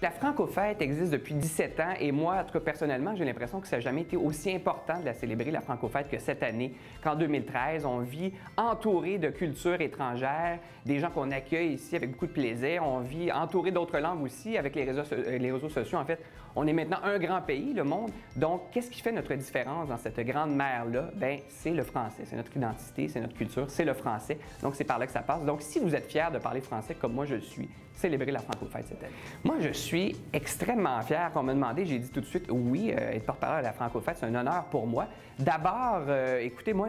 La Franco-Fête existe depuis 17 ans et moi, en tout cas personnellement, j'ai l'impression que ça n'a jamais été aussi important de la célébrer, la Franco-Fête, que cette année, qu'en 2013. On vit entouré de cultures étrangères, des gens qu'on accueille ici avec beaucoup de plaisir. On vit entouré d'autres langues aussi, avec les réseaux sociaux. En fait, on est maintenant un grand pays, le monde. Donc, qu'est-ce qui fait notre différence dans cette grande mer-là? Bien, c'est le français. C'est notre identité, c'est notre culture, c'est le français. Donc, c'est par là que ça passe. Donc, si vous êtes fiers de parler français comme moi je le suis, célébrez la Franco-Fête cette année. Moi, je suis extrêmement fier qu'on m'a demandé. J'ai dit tout de suite oui, être porte-parole à la Franco-Fête, c'est un honneur pour moi. D'abord, écoutez, moi,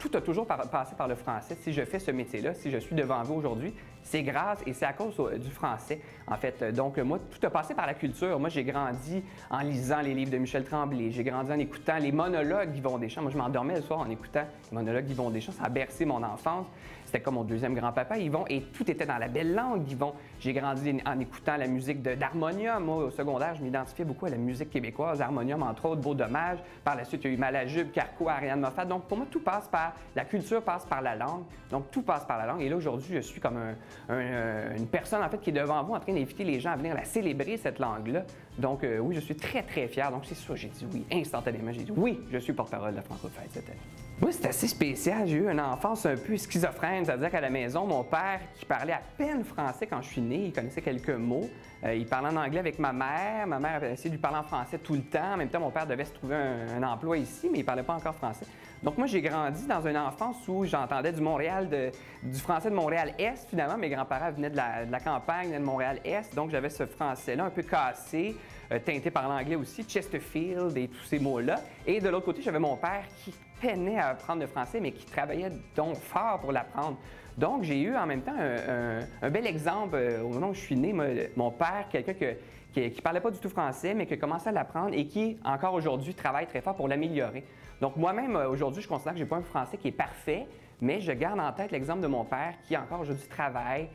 tout a toujours passé par le français. Si je fais ce métier-là, si je suis devant vous aujourd'hui, c'est grâce et c'est à cause du français, en fait. Donc, moi, tout a passé par la culture. Moi, j'ai grandi en lisant les livres de Michel Tremblay. J'ai grandi en écoutant les monologues d'Yvon Deschamps. Moi, je m'endormais le soir en écoutant les monologues d'Yvon Deschamps. Ça a bercé mon enfance. C'était comme mon deuxième grand-papa, Yvon, et tout était dans la belle langue d'Yvon. J'ai grandi en écoutant la musique d'Harmonium. Moi, au secondaire, je m'identifiais beaucoup à la musique québécoise, Harmonium, entre autres, Beau Dommage. Par la suite, il y a eu Malajube, Carquois, Ariane Moffat. Donc, pour moi, tout passe par la culture, passe par la langue. Donc, tout passe par la langue. Et là, aujourd'hui, je suis comme une personne, en fait, qui est devant vous en train d'inviter les gens à venir la célébrer, cette langue-là. Donc, oui, je suis très, très fier. Donc, c'est sûr, j'ai dit oui, instantanément. J'ai dit oui, je suis porte-parole de la Franco-Fête cette année. Moi, c'est assez spécial. J'ai eu une enfance un peu schizophrène, c'est-à-dire qu'à la maison, mon père, qui parlait à peine français quand je suis né, il connaissait quelques mots. Il parlait en anglais avec ma mère. Ma mère avait essayé de lui parler en français tout le temps. En même temps, mon père devait se trouver un emploi ici, mais il ne parlait pas encore français. Donc, moi, j'ai grandi dans une enfance où j'entendais du français de Montréal-Est. Finalement, mes grands-parents venaient de la campagne, de Montréal-Est. Donc, j'avais ce français-là un peu cassé, teinté par l'anglais aussi, Chesterfield et tous ces mots-là. Et de l'autre côté, j'avais mon père qui peinait à apprendre le français, mais qui travaillait donc fort pour l'apprendre. Donc, j'ai eu en même temps un bel exemple au moment où je suis né. Mon père, quelqu'un qui ne parlait pas du tout français, mais qui a commencé à l'apprendre et qui, encore aujourd'hui, travaille très fort pour l'améliorer. Donc, moi-même, aujourd'hui, je considère que je n'ai pas un français qui est parfait, mais je garde en tête l'exemple de mon père qui, encore aujourd'hui, travaille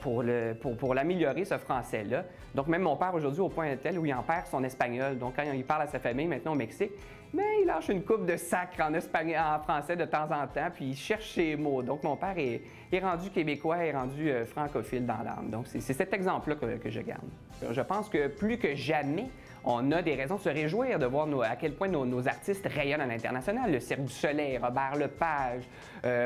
pour l'améliorer, ce français-là. Donc, même mon père, aujourd'hui, au point tel où il en perd son espagnol. Donc, quand il parle à sa famille, maintenant au Mexique, mais il lâche une coupe de sacre en français de temps en temps, puis il cherche ses mots. Donc, mon père est rendu québécois, est rendu francophile dans l'âme. Donc, c'est cet exemple-là que je garde. Je pense que plus que jamais, on a des raisons de se réjouir de voir à quel point nos artistes rayonnent à l'international. Le Cirque du Soleil, Robert Lepage,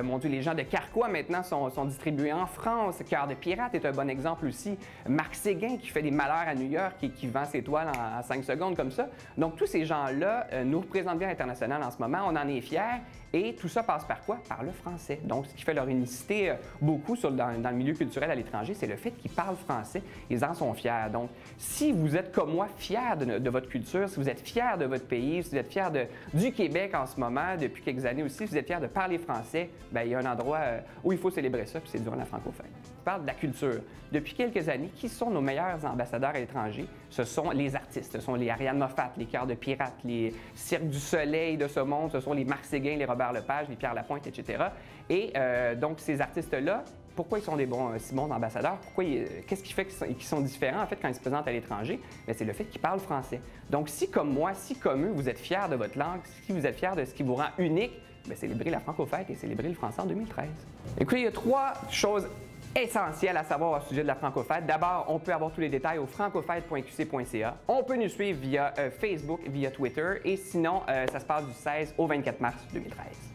mon Dieu, les gens de Carquois maintenant sont distribués en France. Cœur de Pirate est un bon exemple aussi. Marc Séguin qui fait des malheurs à New York et qui vend ses toiles en 5 secondes comme ça. Donc tous ces gens-là nous représentent bien à l'international en ce moment. On en est fiers. Et tout ça passe par quoi? Par le français. Donc, ce qui fait leur unicité beaucoup dans le milieu culturel à l'étranger, c'est le fait qu'ils parlent français. Ils en sont fiers. Donc, si vous êtes comme moi fiers de votre culture, si vous êtes fiers de votre pays, si vous êtes fiers du Québec en ce moment, depuis quelques années aussi, si vous êtes fiers de parler français, bien, il y a un endroit où il faut célébrer ça, puis c'est durant la Franco-Fête. Je parle de la culture. Depuis quelques années, qui sont nos meilleurs ambassadeurs à l'étranger? Ce sont les artistes. Ce sont les Ariane Moffat, les Cœurs de Pirate, les Cirque du Soleil de ce monde. Ce sont les Marc Séguin, les Robert Lepage, les Pierre Lapointe, etc. Et donc, ces artistes-là, pourquoi ils sont des si bons ambassadeurs? Qu'est-ce qui fait qu'ils sont différents, en fait, quand ils se présentent à l'étranger? C'est le fait qu'ils parlent français. Donc, si comme moi, si comme eux, vous êtes fiers de votre langue, si vous êtes fiers de ce qui vous rend unique, bien, célébrez la Franco-Fête et célébrez le français en 2013. Écoutez, il y a 3 choses essentiel à savoir au sujet de la Franco-Fête. D'abord, on peut avoir tous les détails au francofête.qc.ca. On peut nous suivre via Facebook, via Twitter et sinon, ça se passe du 16 au 24 mars 2013.